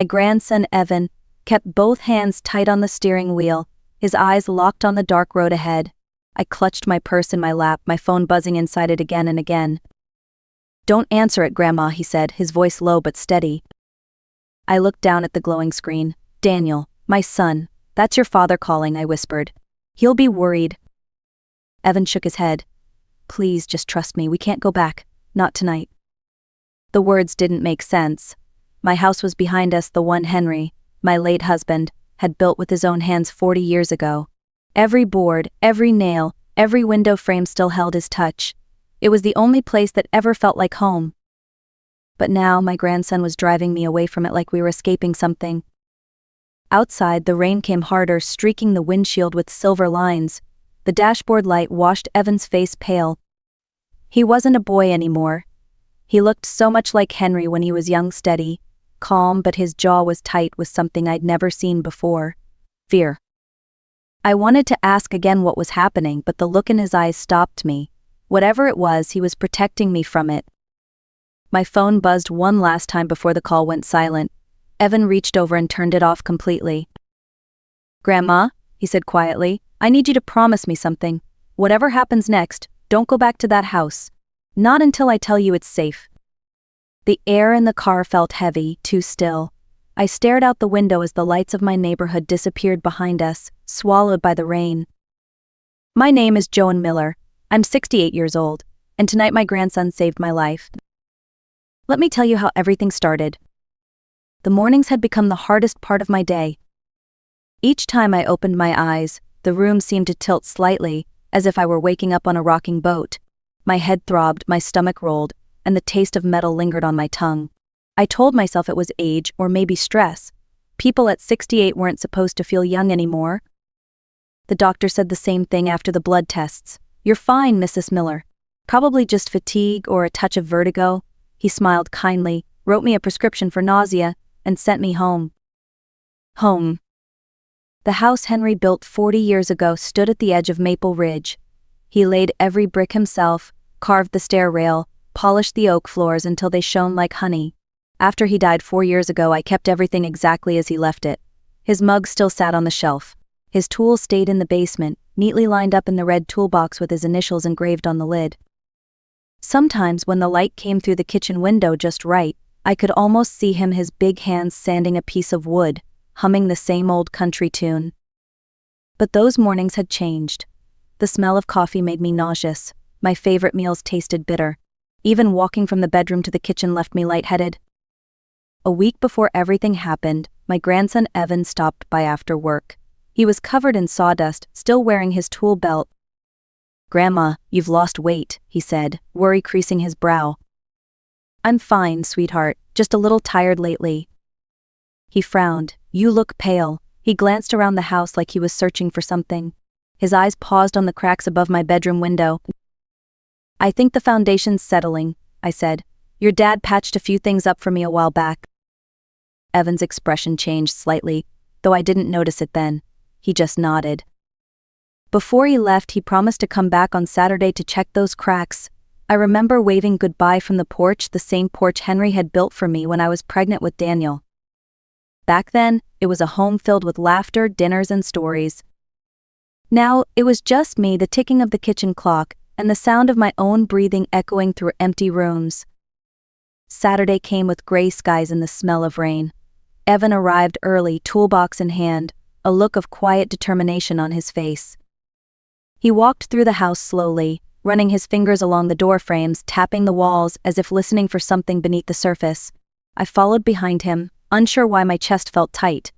My grandson Evan kept both hands tight on the steering wheel, his eyes locked on the dark road ahead. I clutched my purse in my lap, my phone buzzing inside it again and again. "Don't answer it, Grandma," he said, his voice low but steady. I looked down at the glowing screen. "Daniel, my son, that's your father calling," I whispered. "He'll be worried." Evan shook his head. "Please, just trust me, we can't go back. Not tonight." The words didn't make sense. My house was behind us, the one Henry, my late husband, had built with his own hands 40 years ago. Every board, every nail, every window frame still held his touch. It was the only place that ever felt like home. But now my grandson was driving me away from it like we were escaping something. Outside, the rain came harder, streaking the windshield with silver lines. The dashboard light washed Evan's face pale. He wasn't a boy anymore. He looked so much like Henry when he was young, steady, calm, but his jaw was tight with something I'd never seen before. Fear. I wanted to ask again what was happening, but the look in his eyes stopped me. Whatever it was, he was protecting me from it. My phone buzzed one last time before the call went silent. Evan reached over and turned it off completely. "Grandma," he said quietly, "I need you to promise me something. Whatever happens next, don't go back to that house. Not until I tell you it's safe." The air in the car felt heavy, too still. I stared out the window as the lights of my neighborhood disappeared behind us, swallowed by the rain. "My name is Joan Miller. I'm 68 years old, and tonight my grandson saved my life. Let me tell you how everything started." The mornings had become the hardest part of my day. Each time I opened my eyes, the room seemed to tilt slightly, as if I were waking up on a rocking boat. My head throbbed, my stomach rolled, and the taste of metal lingered on my tongue. I told myself it was age or maybe stress. People at 68 weren't supposed to feel young anymore. The doctor said the same thing after the blood tests. "You're fine, Mrs. Miller. Probably just fatigue or a touch of vertigo." He smiled kindly, wrote me a prescription for nausea, and sent me home. Home. The house Henry built 40 years ago stood at the edge of Maple Ridge. He laid every brick himself, carved the stair rail, polished the oak floors until they shone like honey. After he died 4 years ago, I kept everything exactly as he left it. His mug still sat on the shelf. His tools stayed in the basement, neatly lined up in the red toolbox with his initials engraved on the lid. Sometimes when the light came through the kitchen window just right, I could almost see him, his big hands sanding a piece of wood, humming the same old country tune. But those mornings had changed. The smell of coffee made me nauseous. My favorite meals tasted bitter. Even walking from the bedroom to the kitchen left me lightheaded. A week before everything happened, my grandson Evan stopped by after work. He was covered in sawdust, still wearing his tool belt. "Grandma, you've lost weight," he said, worry creasing his brow. "I'm fine, sweetheart, just a little tired lately." He frowned. "You look pale." He glanced around the house like he was searching for something. His eyes paused on the cracks above my bedroom window. "I think the foundation's settling," I said. "Your dad patched a few things up for me a while back." Evan's expression changed slightly, though I didn't notice it then. He just nodded. Before he left, he promised to come back on Saturday to check those cracks. I remember waving goodbye from the porch, the same porch Henry had built for me when I was pregnant with Daniel. Back then, it was a home filled with laughter, dinners, and stories. Now, it was just me, the ticking of the kitchen clock, and the sound of my own breathing echoing through empty rooms. Saturday came with gray skies and the smell of rain. Evan arrived early, toolbox in hand, a look of quiet determination on his face. He walked through the house slowly, running his fingers along the door frames, tapping the walls as if listening for something beneath the surface. I followed behind him, unsure why my chest felt tight.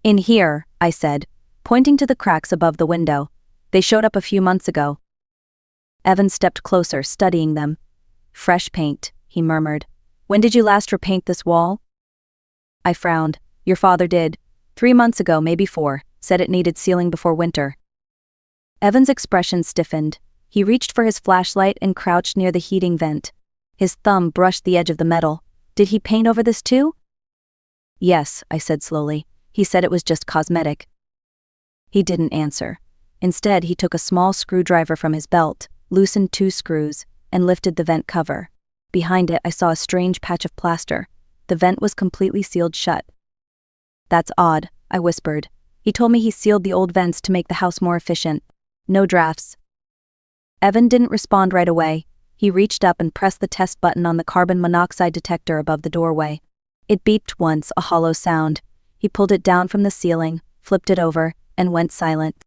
"In here," I said, pointing to the cracks above the window. "They showed up a few months ago." Evan stepped closer, studying them. "Fresh paint," he murmured. "When did you last repaint this wall?" I frowned. "Your father did. 3 months ago, maybe 4, said it needed sealing before winter." Evan's expression stiffened. He reached for his flashlight and crouched near the heating vent. His thumb brushed the edge of the metal. "Did he paint over this too?" "Yes," I said slowly. "He said it was just cosmetic." He didn't answer. Instead, he took a small screwdriver from his belt, loosened 2 screws, and lifted the vent cover. Behind it, I saw a strange patch of plaster. The vent was completely sealed shut. "That's odd," I whispered. "He told me he sealed the old vents to make the house more efficient. No drafts." Evan didn't respond right away. He reached up and pressed the test button on the carbon monoxide detector above the doorway. It beeped once, a hollow sound. He pulled it down from the ceiling, flipped it over, and went silent.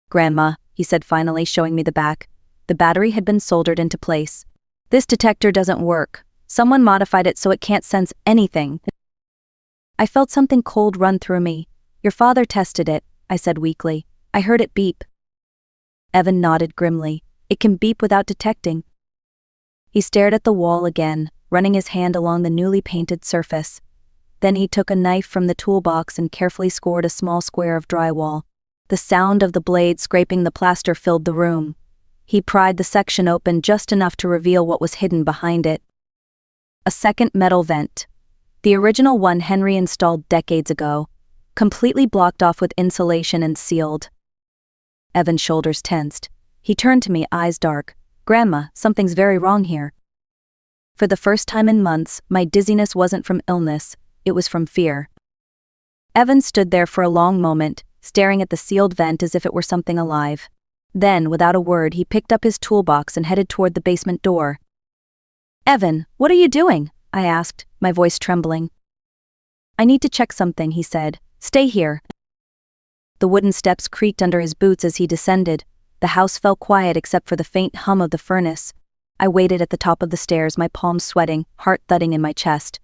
"Grandma," he said finally, showing me the back. The battery had been soldered into place. "This detector doesn't work. Someone modified it so it can't sense anything." I felt something cold run through me. "Your father tested it," I said weakly. "I heard it beep." Evan nodded grimly. "It can beep without detecting." He stared at the wall again, running his hand along the newly painted surface. Then he took a knife from the toolbox and carefully scored a small square of drywall. The sound of the blade scraping the plaster filled the room. He pried the section open just enough to reveal what was hidden behind it. A second metal vent. The original one Henry installed decades ago, completely blocked off with insulation and sealed. Evan's shoulders tensed. He turned to me, eyes dark. "Grandma, something's very wrong here." For the first time in months, my dizziness wasn't from illness, it was from fear. Evan stood there for a long moment, staring at the sealed vent as if it were something alive. Then, without a word, he picked up his toolbox and headed toward the basement door. "Evan, what are you doing?" I asked, my voice trembling. "I need to check something," he said. "Stay here." The wooden steps creaked under his boots as he descended. The house fell quiet except for the faint hum of the furnace. I waited at the top of the stairs, my palms sweating, heart thudding in my chest.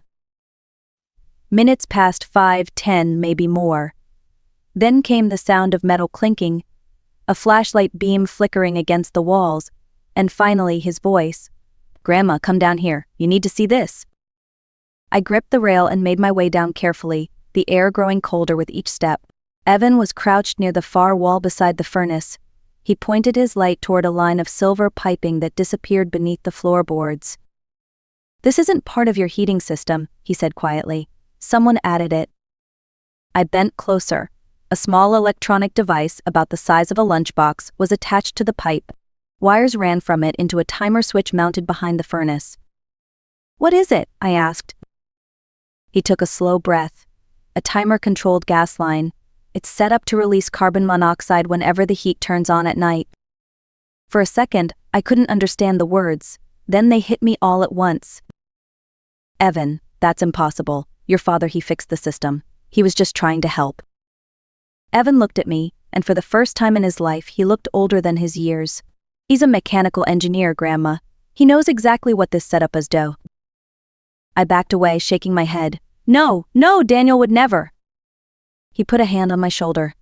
Minutes passed, 5, 10, maybe more. Then came the sound of metal clinking, a flashlight beam flickering against the walls, and finally his voice. "Grandma, come down here. You need to see this." I gripped the rail and made my way down carefully, the air growing colder with each step. Evan was crouched near the far wall beside the furnace. He pointed his light toward a line of silver piping that disappeared beneath the floorboards. "This isn't part of your heating system," he said quietly. "Someone added it." I bent closer. A small electronic device, about the size of a lunchbox, was attached to the pipe. Wires ran from it into a timer switch mounted behind the furnace. "What is it?" I asked. He took a slow breath. "A timer-controlled gas line. It's set up to release carbon monoxide whenever the heat turns on at night." For a second, I couldn't understand the words. Then they hit me all at once. "Evan, that's impossible. Your father, he fixed the system. He was just trying to help." Evan looked at me, and for the first time in his life he looked older than his years. "He's a mechanical engineer, Grandma. He knows exactly what this setup is do." I backed away, shaking my head. No, Daniel would never." He put a hand on my shoulder.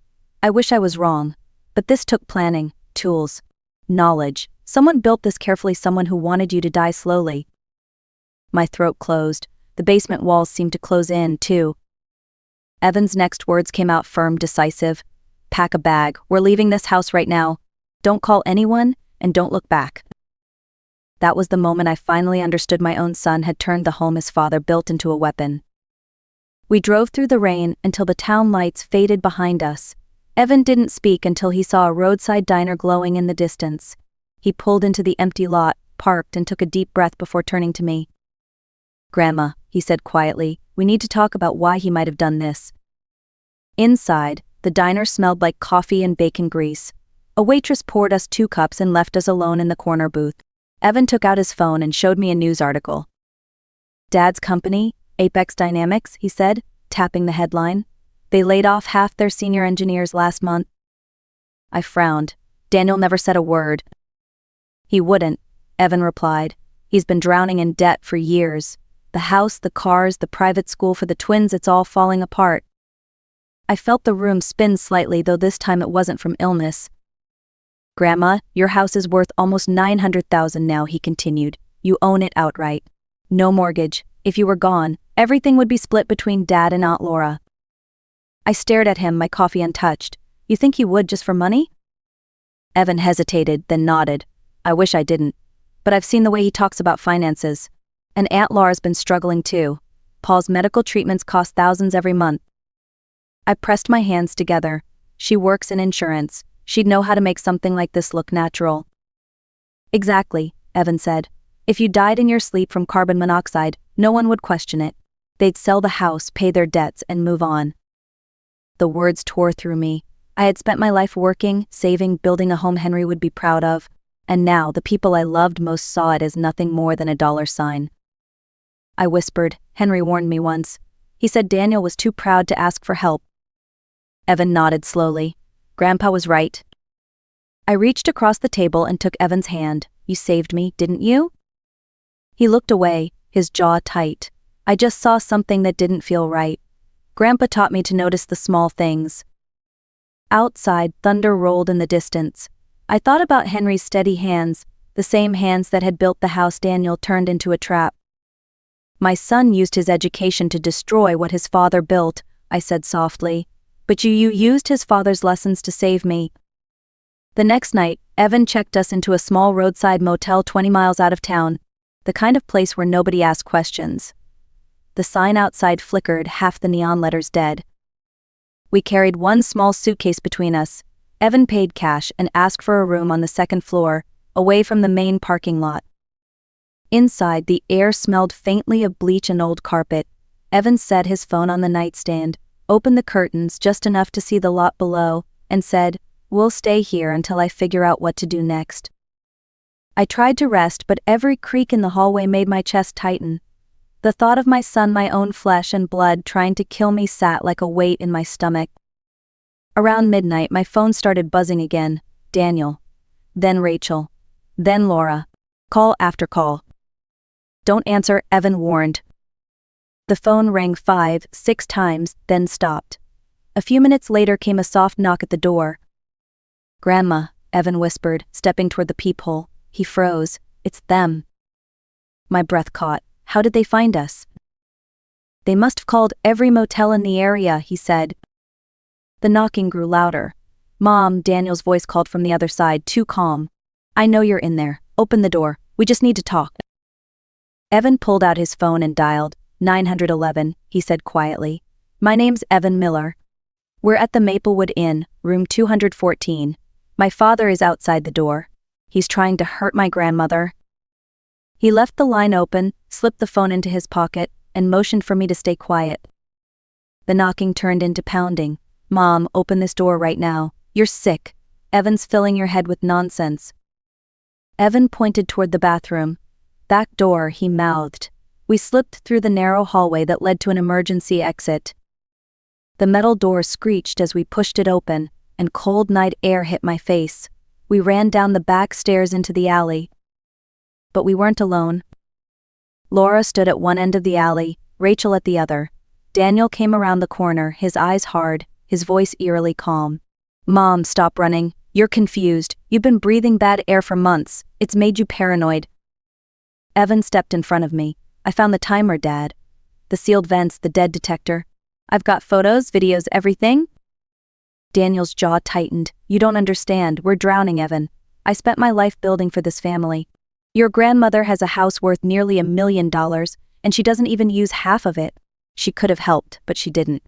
"I wish I was wrong. But this took planning, tools, knowledge. Someone built this carefully, someone who wanted you to die slowly." My throat closed. The basement walls seemed to close in, too. Evan's next words came out firm, decisive. "Pack a bag. We're leaving this house right now. Don't call anyone, and don't look back." That was the moment I finally understood my own son had turned the home his father built into a weapon. We drove through the rain until the town lights faded behind us. Evan didn't speak until he saw a roadside diner glowing in the distance. He pulled into the empty lot, parked, and took a deep breath before turning to me. "Grandma," he said quietly, "we need to talk about why he might have done this." Inside, the diner smelled like coffee and bacon grease. A waitress poured us 2 cups and left us alone in the corner booth. Evan took out his phone and showed me a news article. "Dad's company, Apex Dynamics," he said, tapping the headline. "They laid off half their senior engineers last month." I frowned. Daniel never said a word. "He wouldn't," Evan replied. "He's been drowning in debt for years. The house, the cars, the private school for the twins, it's all falling apart." I felt the room spin slightly, though this time it wasn't from illness. "Grandma, your house is worth almost $900,000 now," he continued. "You own it outright. No mortgage. If you were gone, everything would be split between Dad and Aunt Laura." I stared at him, my coffee untouched. "You think he would just for money?" Evan hesitated, then nodded. "I wish I didn't. But I've seen the way he talks about finances. And Aunt Laura's been struggling too. Paul's medical treatments cost thousands every month." I pressed my hands together. "She works in insurance. She'd know how to make something like this look natural." "Exactly," Evan said. "If you died in your sleep from carbon monoxide, no one would question it. They'd sell the house, pay their debts, and move on. The words tore through me. I had spent my life working, saving, building a home Henry would be proud of, and now the people I loved most saw it as nothing more than a dollar sign. I whispered. Henry warned me once. He said Daniel was too proud to ask for help. Evan nodded slowly. Grandpa was right. I reached across the table and took Evan's hand. You saved me, didn't you? He looked away, his jaw tight. I just saw something that didn't feel right. Grandpa taught me to notice the small things. Outside, thunder rolled in the distance. I thought about Henry's steady hands, the same hands that had built the house Daniel turned into a trap. My son used his education to destroy what his father built, I said softly. But you used his father's lessons to save me. The next night, Evan checked us into a small roadside motel 20 miles out of town, the kind of place where nobody asked questions. The sign outside flickered, half the neon letters dead. We carried one small suitcase between us. Evan paid cash and asked for a room on the second floor, away from the main parking lot. Inside, the air smelled faintly of bleach and old carpet. Evan set his phone on the nightstand, opened the curtains just enough to see the lot below, and said, "We'll stay here until I figure out what to do next." I tried to rest, but every creak in the hallway made my chest tighten. The thought of my son, my own flesh and blood, trying to kill me sat like a weight in my stomach. Around midnight, my phone started buzzing again. Daniel. Then Rachel. Then Laura. Call after call. Don't answer, Evan warned. The phone rang 5, 6 times, then stopped. A few minutes later came a soft knock at the door. "Grandma," Evan whispered, stepping toward the peephole. He froze. "It's them." My breath caught. How did they find us? "They must have called every motel in the area," he said. The knocking grew louder. "Mom," Daniel's voice called from the other side, too calm. "I know you're in there. Open the door. We just need to talk." Evan pulled out his phone and dialed. 911, he said quietly. "My name's Evan Miller. We're at the Maplewood Inn, room 214. My father is outside the door. He's trying to hurt my grandmother." He left the line open, slipped the phone into his pocket, and motioned for me to stay quiet. The knocking turned into pounding. "Mom, open this door right now. You're sick. Evan's filling your head with nonsense." Evan pointed toward the bathroom. "Back door," he mouthed. We slipped through the narrow hallway that led to an emergency exit. The metal door screeched as we pushed it open, and cold night air hit my face. We ran down the back stairs into the alley. But we weren't alone. Laura stood at one end of the alley, Rachel at the other. Daniel came around the corner, his eyes hard, his voice eerily calm. "Mom, stop running. You're confused. You've been breathing bad air for months. It's made you paranoid." Evan stepped in front of me. "I found the timer, Dad. The sealed vents, the dead detector. I've got photos, videos, everything." Daniel's jaw tightened. "You don't understand. We're drowning, Evan. I spent my life building for this family. Your grandmother has a house worth nearly $1 million, and she doesn't even use half of it. She could have helped, but she didn't."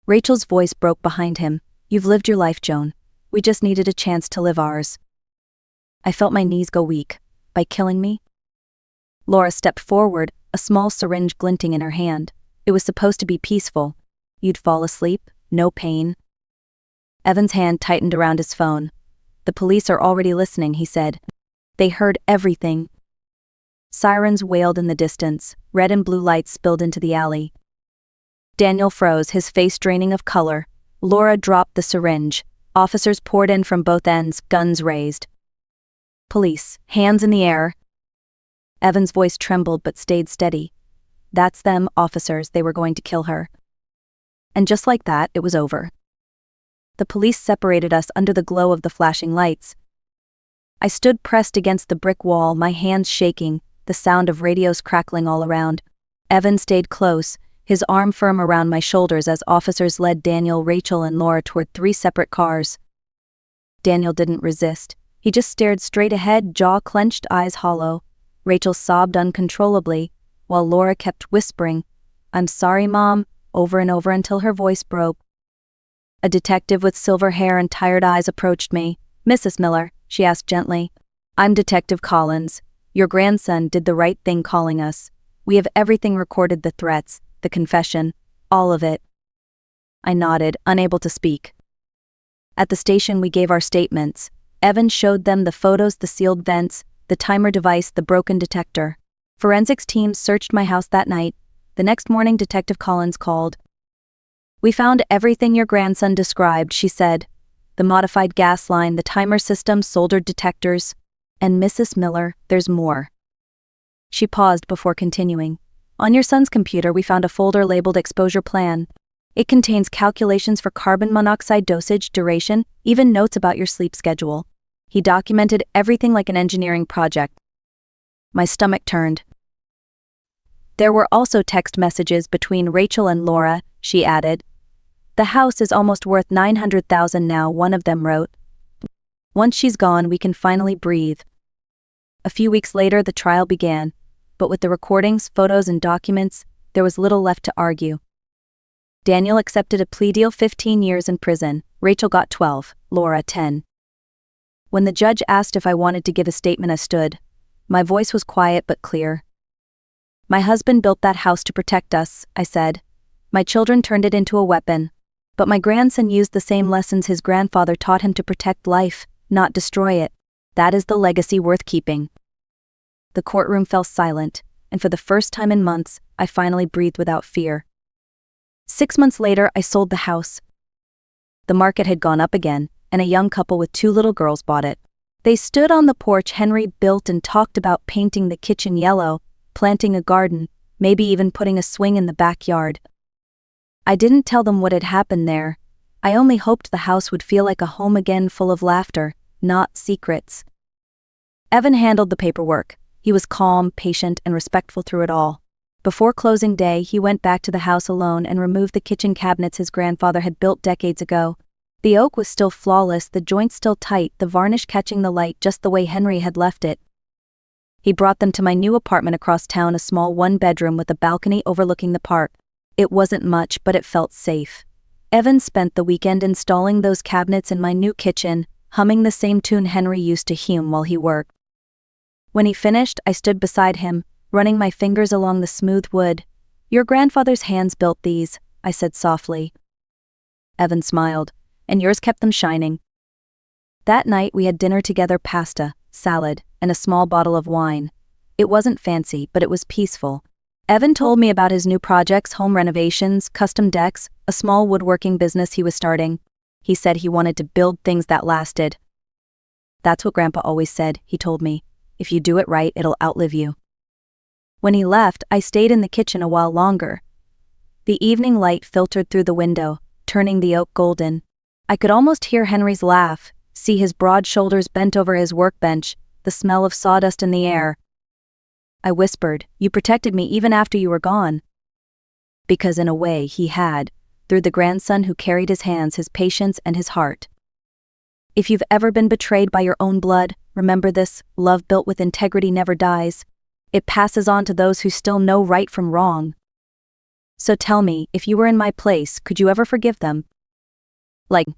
Rachel's voice broke behind him. "You've lived your life, Joan. We just needed a chance to live ours." I felt my knees go weak. By killing me? Laura stepped forward, a small syringe glinting in her hand. "It was supposed to be peaceful. You'd fall asleep, no pain." Evan's hand tightened around his phone. "The police are already listening," he said. "They heard everything." Sirens wailed in the distance. Red and blue lights spilled into the alley. Daniel froze, his face draining of color. Laura dropped the syringe. Officers poured in from both ends, guns raised. "Police, hands in the air." Evan's voice trembled but stayed steady. "That's them, officers. They were going to kill her." And just like that, it was over. The police separated us under the glow of the flashing lights. I stood pressed against the brick wall, my hands shaking, the sound of radios crackling all around. Evan stayed close, his arm firm around my shoulders as officers led Daniel, Rachel, and Laura toward 3 separate cars. Daniel didn't resist. He just stared straight ahead, jaw clenched, eyes hollow. Rachel sobbed uncontrollably, while Laura kept whispering, "I'm sorry, Mom," over and over until her voice broke. A detective with silver hair and tired eyes approached me. "Mrs. Miller," she asked gently. "I'm Detective Collins. Your grandson did the right thing calling us. We have everything recorded, the threats, the confession, all of it. I nodded, unable to speak. At the station we gave our statements. Evan showed them the photos, the sealed vents, the timer device, the broken detector. Forensics teams searched my house that night. The next morning Detective Collins called. "We found everything your grandson described," she said. "The modified gas line, the timer system, soldered detectors. And Mrs. Miller, there's more." She paused before continuing. "On your son's computer we found a folder labeled Exposure Plan. It contains calculations for carbon monoxide dosage, duration, even notes about your sleep schedule. He documented everything like an engineering project." My stomach turned. "There were also text messages between Rachel and Laura," she added. "The house is almost worth $900,000 now," one of them wrote. "Once she's gone, we can finally breathe." A few weeks later, the trial began, but with the recordings, photos, and documents, there was little left to argue. Daniel accepted a plea deal, 15 years in prison. Rachel got 12, Laura 10. When the judge asked if I wanted to give a statement, I stood. My voice was quiet but clear. "My husband built that house to protect us," I said. "My children turned it into a weapon. But my grandson used the same lessons his grandfather taught him to protect life, not destroy it. That is the legacy worth keeping." The courtroom fell silent, and for the first time in months, I finally breathed without fear. 6 months later, I sold the house. The market had gone up again, and a young couple with 2 little girls bought it. They stood on the porch Henry built and talked about painting the kitchen yellow, planting a garden, maybe even putting a swing in the backyard. I didn't tell them what had happened there. I only hoped the house would feel like a home again, full of laughter, not secrets. Evan handled the paperwork. He was calm, patient, and respectful through it all. Before closing day, he went back to the house alone and removed the kitchen cabinets his grandfather had built decades ago. The oak was still flawless, the joints still tight, the varnish catching the light just the way Henry had left it. He brought them to my new apartment across town, a small 1-bedroom with a balcony overlooking the park. It wasn't much, but it felt safe. Evan spent the weekend installing those cabinets in my new kitchen, humming the same tune Henry used to hum while he worked. When he finished, I stood beside him, running my fingers along the smooth wood. "Your grandfather's hands built these," I said softly. Evan smiled, "And yours kept them shining." That night we had dinner together, pasta, salad, and a small bottle of wine. It wasn't fancy, but it was peaceful. Evan told me about his new projects, home renovations, custom decks, a small woodworking business he was starting. He said he wanted to build things that lasted. "That's what Grandpa always said," he told me. "If you do it right, it'll outlive you." When he left, I stayed in the kitchen a while longer. The evening light filtered through the window, turning the oak golden. I could almost hear Henry's laugh, see his broad shoulders bent over his workbench, the smell of sawdust in the air. I whispered, "You protected me even after you were gone." Because in a way he had, through the grandson who carried his hands, his patience, and his heart. If you've ever been betrayed by your own blood, remember this: love built with integrity never dies. It passes on to those who still know right from wrong. So tell me, if you were in my place, could you ever forgive them? Like,